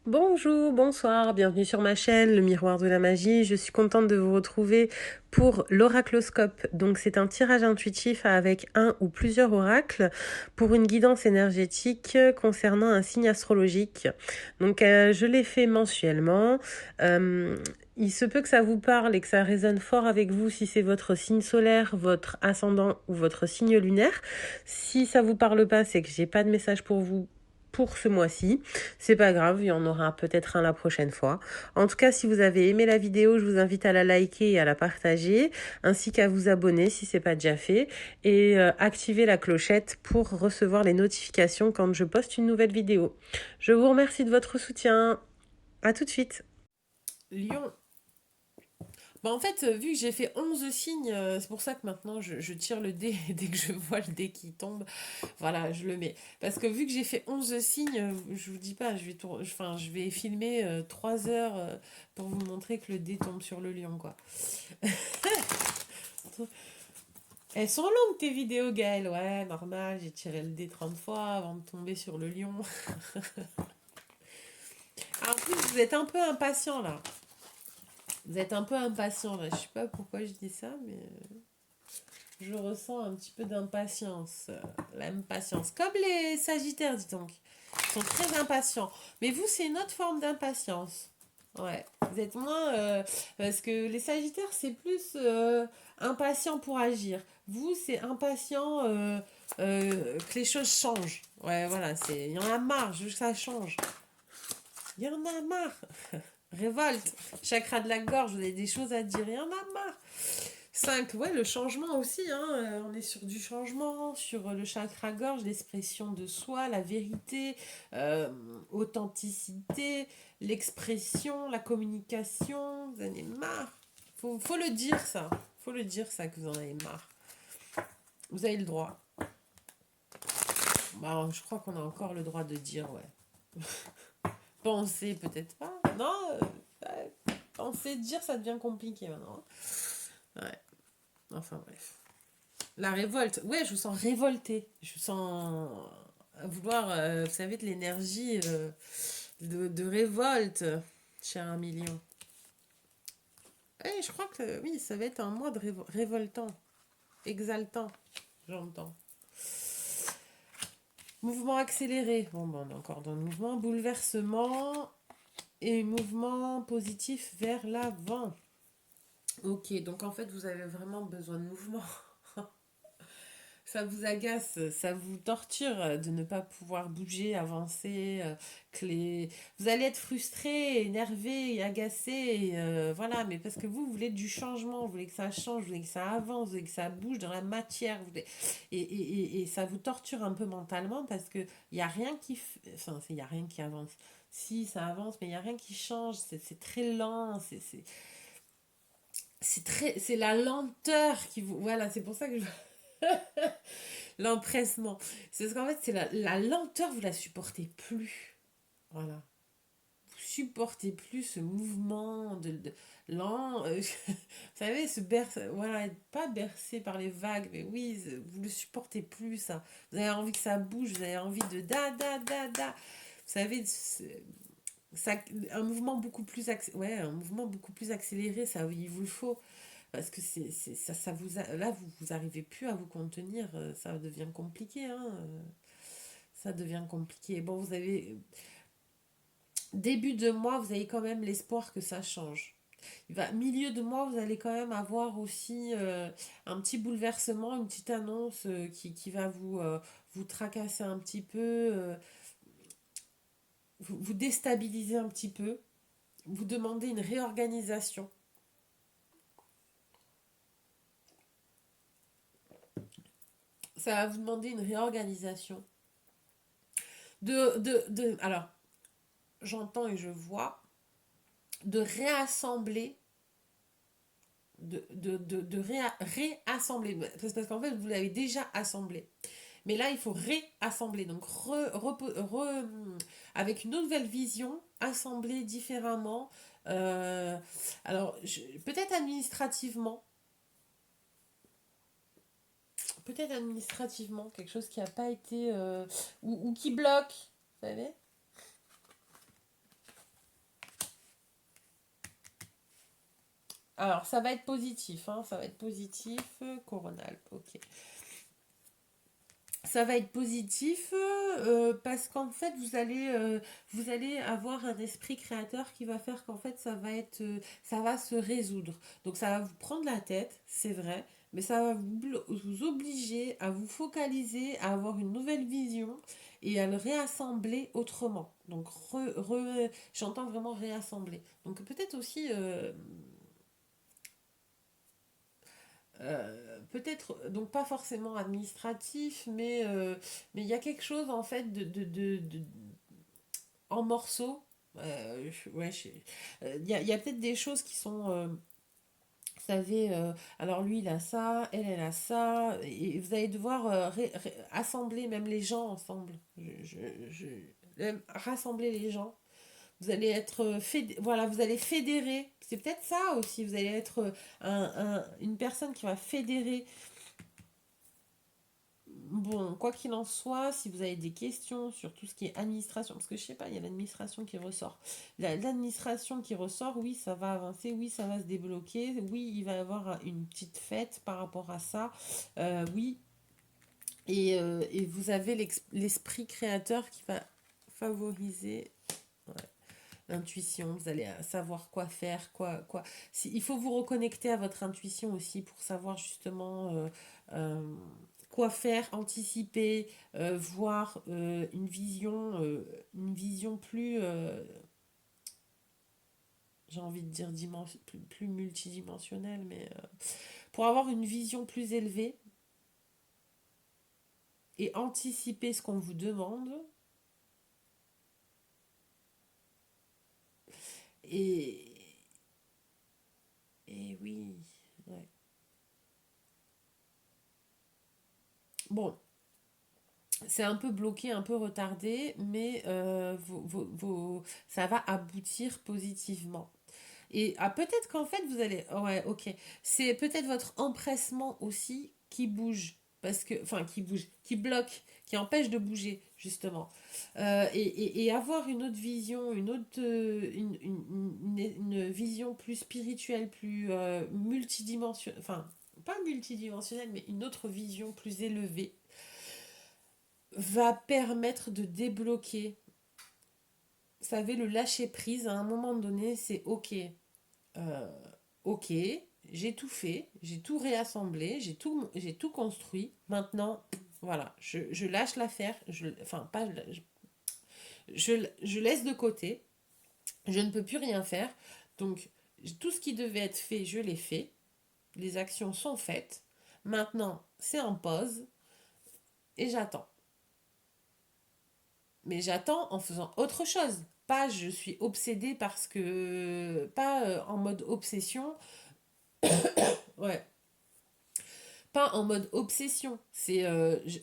Bonjour, bonsoir, bienvenue sur ma chaîne, le miroir de la magie. Je suis contente de vous retrouver pour l'oracloscope. Donc c'est un tirage intuitif avec un ou plusieurs oracles pour une guidance énergétique concernant un signe astrologique. Donc je l'ai fait mensuellement. Il se peut que ça vous parle et que ça résonne fort avec vous si c'est votre signe solaire, votre ascendant ou votre signe lunaire. Si ça vous parle pas, c'est que j'ai pas de message pour vous pour ce mois-ci. C'est pas grave, il y en aura peut-être un la prochaine fois. En tout cas, si vous avez aimé la vidéo, je vous invite à la liker et à la partager, ainsi qu'à vous abonner si c'est pas déjà fait, et activer la clochette pour recevoir les notifications quand je poste une nouvelle vidéo. Je vous remercie de votre soutien. À tout de suite. Lion. Bah en fait, vu que j'ai fait 11 signes, c'est pour ça que maintenant je tire le dé et dès que je vois le dé qui tombe, voilà, je le mets. Parce que vu que j'ai fait 11 signes, je vous dis pas, je vais filmer 3 heures pour vous montrer que le dé tombe sur le lion, quoi. Elles sont longues tes vidéos, Gaëlle. Ouais, normal, j'ai tiré le dé 30 fois avant de tomber sur le lion. Ah, en plus, vous êtes un peu impatient là. Vous êtes un peu impatient là. Je sais pas pourquoi je dis ça, mais je ressens un petit peu d'impatience. L'impatience. Comme les Sagittaires, dis donc. Ils sont très impatients. Mais vous, c'est une autre forme d'impatience. Ouais. Vous êtes moins. Parce que les Sagittaires, c'est plus impatient pour agir. Vous, c'est impatient que les choses changent. Ouais, voilà. Il y en a marre, je veux que ça change. Il y en a marre. Révolte. Chakra de la gorge, vous avez des choses à dire. Il y en a marre. 5, ouais, le changement aussi, hein, on est sur du changement, sur le chakra gorge, l'expression de soi, la vérité, euh, authenticité, l'expression, la communication, vous en avez marre. Faut le dire ça, faut le dire ça que vous en avez marre. Vous avez le droit. Bah, je crois qu'on a encore le droit de dire, ouais. Penser peut-être pas, non, penser, dire ça devient compliqué maintenant. Ouais, enfin bref. La révolte. Ouais, je vous sens révolté. Je vous sens vouloir, vous savez, de l'énergie de révolte, cher un million. Et je crois que oui, ça va être un mois de révoltant, exaltant, j'entends. Mouvement accéléré. Bon, on est encore dans le mouvement. Bouleversement et mouvement positif vers l'avant. Ok, donc en fait, vous avez vraiment besoin de mouvement. Ça vous agace, ça vous torture de ne pas pouvoir bouger, avancer, vous allez être frustré, énervé et agacé, voilà, mais parce que vous voulez du changement, vous voulez que ça change, vous voulez que ça avance, vous voulez que ça bouge dans la matière, et ça vous torture un peu mentalement parce que il y a rien enfin, il y a rien qui avance. Si, ça avance, mais il y a rien qui change, c'est très lent, c'est la lenteur qui vous, voilà, c'est pour ça que je l'empressement. C'est parce qu'en fait, c'est la lenteur, vous la supportez plus. Voilà. Vous supportez plus ce mouvement de lent. Vous savez, voilà, être pas bercé par les vagues, mais oui, vous le supportez plus, ça. Vous avez envie que ça bouge, vous avez envie de da. Vous savez, ça, un mouvement beaucoup plus accéléré, ça, il vous le faut. Parce que ça là, vous arrivez plus à vous contenir, ça devient compliqué, hein. Ça devient compliqué. Bon, vous avez début de mois, vous avez quand même l'espoir que ça change. Milieu de mois, vous allez quand même avoir aussi un petit bouleversement, une petite annonce qui va vous tracasser un petit peu, vous déstabiliser un petit peu, vous demander une réorganisation. Ça va vous demander une réorganisation. Alors, j'entends et je vois, de réassembler, réassembler. Parce qu'en fait, vous l'avez déjà assemblé. Mais là, il faut réassembler. Donc, avec une nouvelle vision, assembler différemment. Euh, alors, peut-être administrativement. Peut-être administrativement, quelque chose qui n'a pas été. Ou qui bloque. Vous savez. Alors, ça va être positif, hein, ça va être positif, coronal, ok. Ça va être positif parce qu'en fait vous allez avoir un esprit créateur qui va faire qu'en fait ça va se résoudre. Donc ça va vous prendre la tête, c'est vrai, mais ça va vous obliger à vous focaliser, à avoir une nouvelle vision et à le réassembler autrement. Donc j'entends vraiment réassembler. Donc peut-être aussi peut-être, donc pas forcément administratif, mais il y a quelque chose en fait en morceaux. Ouais, il y a peut-être des choses qui sont, vous savez, alors lui il a ça, elle a ça, et vous allez devoir assembler même les gens ensemble. Rassembler les gens. Vous allez être voilà, vous allez fédérer. C'est peut-être ça aussi. Vous allez être une personne qui va fédérer. Bon, quoi qu'il en soit, si vous avez des questions sur tout ce qui est administration, parce que je sais pas, il y a l'administration qui ressort. L'administration qui ressort, oui, ça va avancer, oui, ça va se débloquer, oui, il va y avoir une petite fête par rapport à ça, oui, et vous avez l'esprit créateur qui va favoriser ouais, l'intuition, vous allez savoir quoi faire, quoi. Il faut vous reconnecter à votre intuition aussi pour savoir justement euh, quoi faire, anticiper, voir une vision plus, j'ai envie de dire plus multidimensionnelle, mais pour avoir une vision plus élevée et anticiper ce qu'on vous demande. Et, et oui, ouais. Bon, c'est un peu bloqué, un peu retardé, mais ça va aboutir positivement. Et ah, peut-être qu'en fait, vous allez... Ouais, ok. C'est peut-être votre empressement aussi qui bouge. Parce que... Enfin, qui bouge, qui bloque, qui empêche de bouger, justement. Et avoir une autre vision, une autre... une vision plus spirituelle, plus multidimensionnelle... Enfin, pas multidimensionnelle, mais une autre vision plus élevée va permettre de débloquer. Vous savez, le lâcher prise, à un moment donné, c'est ok. Euh, ok, j'ai tout fait, j'ai tout réassemblé, j'ai tout construit. Maintenant, voilà, je lâche l'affaire. Enfin, pas, je laisse de côté. Je ne peux plus rien faire. Donc, tout ce qui devait être fait, je l'ai fait. Les actions sont faites. Maintenant, c'est en pause et j'attends. Mais j'attends en faisant autre chose. Pas je suis obsédée parce que... Pas en mode obsession. Ouais. Pas en mode obsession. C'est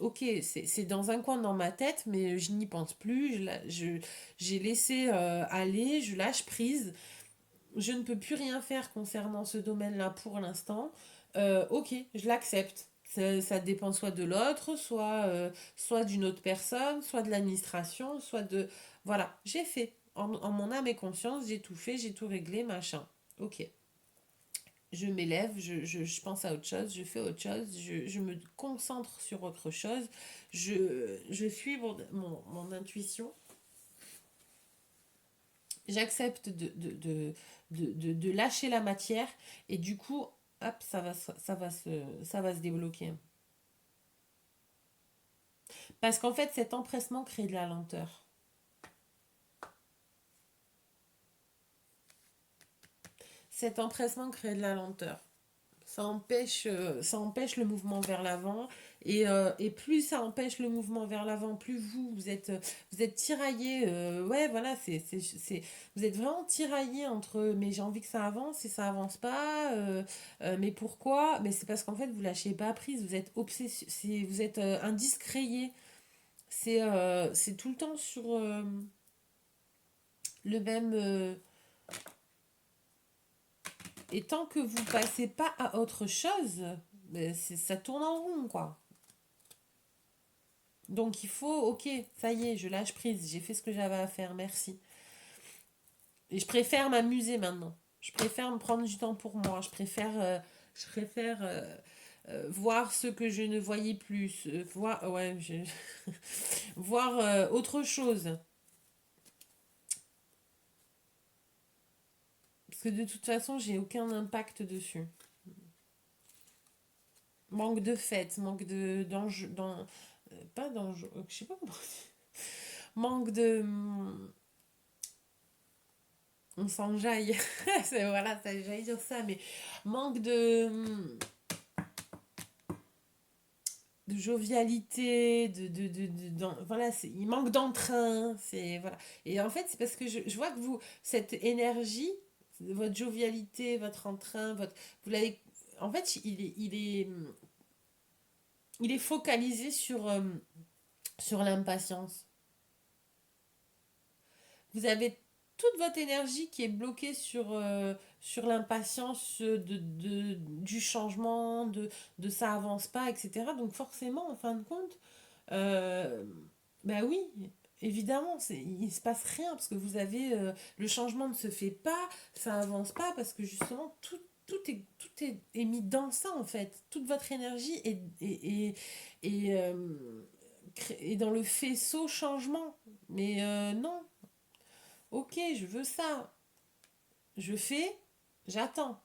ok, c'est dans un coin dans ma tête, mais je n'y pense plus. J'ai laissé aller, je lâche prise. Je ne peux plus rien faire concernant ce domaine-là pour l'instant. Ok, je l'accepte. Ça dépend soit de l'autre, soit d'une autre personne, soit de l'administration, soit de... Voilà, j'ai fait. En mon âme et conscience, j'ai tout fait, j'ai tout réglé, machin. Ok. Je m'élève, je pense à autre chose, je fais autre chose, je me concentre sur autre chose, je suis mon intuition, j'accepte de lâcher la matière et du coup, hop, ça va se débloquer. Parce qu'en fait, cet empressement crée de la lenteur. Cet empressement crée de la lenteur. Ça empêche le mouvement vers l'avant. Et plus ça empêche le mouvement vers l'avant, plus vous êtes tiraillé. Ouais, voilà, vous êtes vraiment tiraillé entre mais j'ai envie que ça avance et ça avance pas. Mais pourquoi? Mais c'est parce qu'en fait, vous lâchez pas prise. Vous êtes obsessionnel. Vous êtes indiscréé. C'est tout le temps sur le même. Et tant que vous passez pas à autre chose, ben, ça tourne en rond, quoi. Donc il faut, ok, ça y est, je lâche prise, j'ai fait ce que j'avais à faire, merci. Et je préfère m'amuser maintenant. Je préfère me prendre du temps pour moi. Je préfère voir ce que je ne voyais plus. Voir, ouais, voir autre chose. Parce que de toute façon, j'ai aucun impact dessus. Manque de fête, manque de d'enjeu, pas d'enjeu, je sais pas comment. Manque de, on s'enjaille. Voilà, j'allais dire ça, mais manque de jovialité, voilà, il manque d'entrain, c'est voilà. Et en fait, c'est parce que je vois que vous, cette énergie, votre jovialité, votre entrain, vous l'avez, en fait, il est focalisé sur l'impatience. Vous avez toute votre énergie qui est bloquée sur l'impatience du changement, de ça avance pas, etc. Donc forcément, en fin de compte, euh, bah oui, évidemment, il se passe rien parce que vous avez le changement ne se fait pas, ça avance pas parce que justement tout est mis dans ça en fait. Toute votre énergie est dans le faisceau changement. Mais non, ok, je veux ça, je fais, j'attends,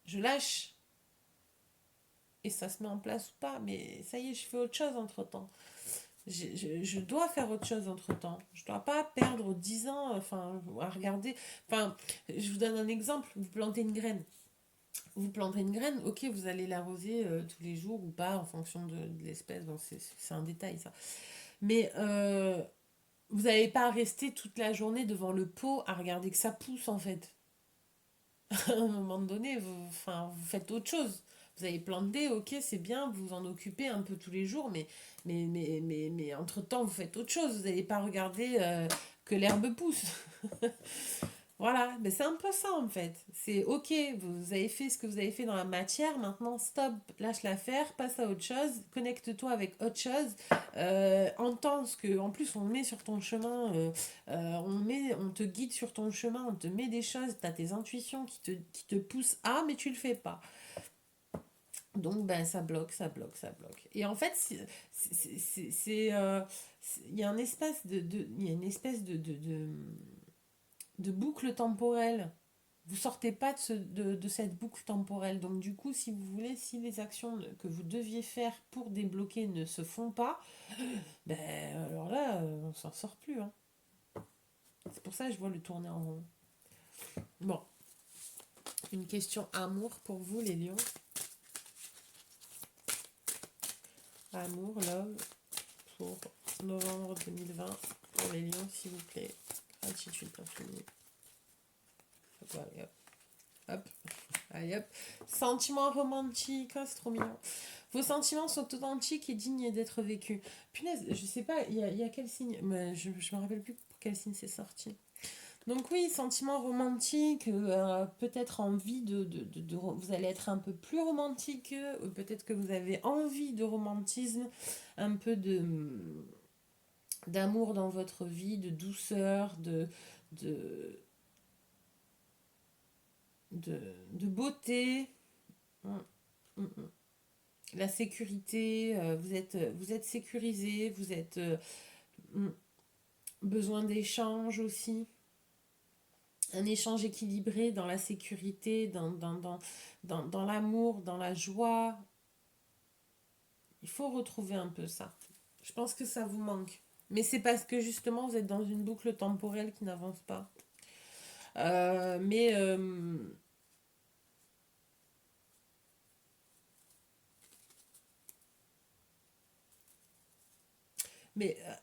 je lâche et ça se met en place ou pas. Mais ça y est, je fais autre chose entre temps. Je dois faire autre chose entre temps. Je dois pas perdre 10 ans enfin, à regarder. Enfin, je vous donne un exemple. Vous plantez une graine. Vous plantez une graine, ok, vous allez l'arroser tous les jours ou pas en fonction de l'espèce. Bon, c'est un détail ça. Mais vous n'allez pas rester toute la journée devant le pot à regarder que ça pousse en fait. À un moment donné, vous faites autre chose. Vous avez planté, ok, c'est bien, vous vous en occupez un peu tous les jours, mais entre-temps, vous faites autre chose. Vous n'allez pas regarder que l'herbe pousse. Voilà, mais c'est un peu ça en fait. C'est ok, vous avez fait ce que vous avez fait dans la matière, maintenant stop, lâche l'affaire, passe à autre chose, connecte-toi avec autre chose, entends ce que, en plus on met sur ton chemin, on te guide sur ton chemin, on te met des choses, t'as tes intuitions qui te poussent à, mais tu le fais pas. Donc ben ça bloque, ça bloque, ça bloque. Et en fait, il y a un espace il y a une espèce de boucle temporelle. Vous sortez pas de cette boucle temporelle. Donc du coup, si vous voulez, si les actions que vous deviez faire pour débloquer ne se font pas, ben alors là, on s'en sort plus. Hein. C'est pour ça que je vois le tourner en rond. Bon, une question amour pour vous, les lions. Amour, love, pour novembre 2020, pour les lions, s'il vous plaît. Gratitude infinie. Voilà, hop. Hop. Allez hop. Sentiments romantiques, oh, c'est trop mignon. Vos sentiments sont authentiques et dignes d'être vécus. Punaise, je sais pas, il y a quel signe, mais je me rappelle plus pour quel signe c'est sorti. Donc oui, sentiments romantiques, peut-être envie vous allez être un peu plus romantique, peut-être que vous avez envie de romantisme, un peu d'amour dans votre vie, de douceur, de, de beauté. Hum, hum, hum. La sécurité, vous êtes sécurisé, vous êtes besoin d'échange aussi, un échange équilibré dans la sécurité, dans l'amour, dans la joie. Il faut retrouver un peu ça. Je pense que ça vous manque. Mais c'est parce que justement vous êtes dans une boucle temporelle qui n'avance pas. Mais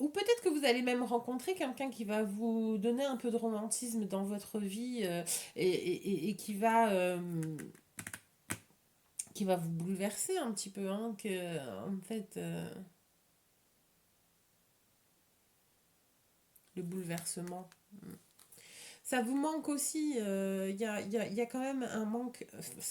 ou peut-être que vous allez même rencontrer quelqu'un qui va vous donner un peu de romantisme dans votre vie et qui va vous bouleverser un petit peu. Hein, en fait, le bouleversement. Ça vous manque aussi, il y a quand même un manque,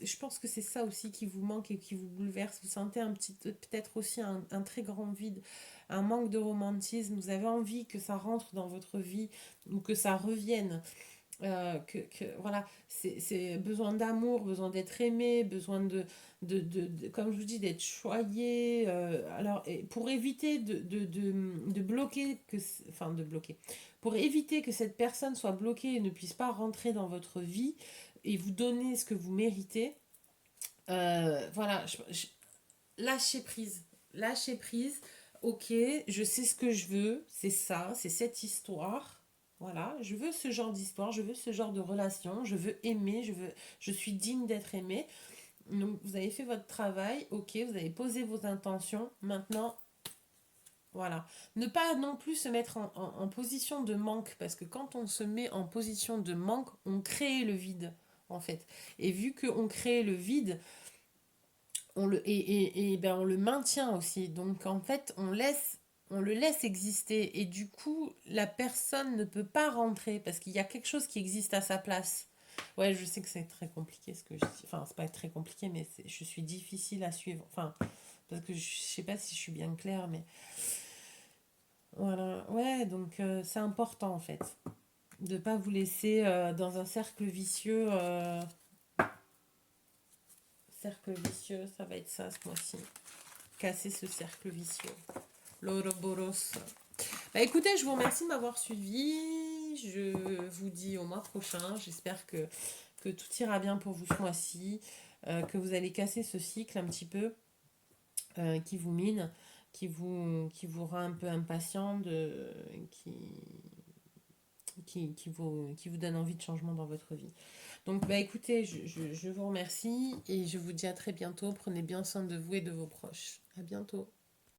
je pense que c'est ça aussi qui vous manque et qui vous bouleverse, vous sentez peut-être aussi un très grand vide, un manque de romantisme, vous avez envie que ça rentre dans votre vie ou que ça revienne. voilà, c'est besoin d'amour, besoin d'être aimé, besoin comme je vous dis, d'être choyé. Alors, pour éviter de bloquer, enfin de bloquer, pour éviter que cette personne soit bloquée et ne puisse pas rentrer dans votre vie et vous donner ce que vous méritez, voilà, lâchez prise. Lâchez prise. Ok, je sais ce que je veux, c'est ça, c'est cette histoire. Voilà, je veux ce genre d'histoire, je veux ce genre de relation, je veux aimer, je suis digne d'être aimé. Donc vous avez fait votre travail, ok, vous avez posé vos intentions. Maintenant, voilà. Ne pas non plus se mettre en position de manque, parce que quand on se met en position de manque, on crée le vide, en fait. Et vu qu'on crée le vide, ben on le maintient aussi. Donc en fait, on le laisse exister. Et du coup, la personne ne peut pas rentrer parce qu'il y a quelque chose qui existe à sa place. Ouais, je sais que c'est très compliqué ce que je dis. Enfin, c'est pas très compliqué, mais je suis difficile à suivre. Enfin, parce que je sais pas si je suis bien claire, mais voilà. Ouais, donc c'est important en fait. De pas vous laisser dans un cercle vicieux. Cercle vicieux, ça va être ça ce mois-ci. Casser ce cercle vicieux. L'Ouroboros. Bah écoutez, je vous remercie de m'avoir suivi. Je vous dis au mois prochain. J'espère que tout ira bien pour vous ce mois-ci. Que vous allez casser ce cycle un petit peu qui vous mine, qui vous rend un peu impatient, qui vous donne envie de changement dans votre vie. Donc bah écoutez, je vous remercie et je vous dis à très bientôt. Prenez bien soin de vous et de vos proches. À bientôt.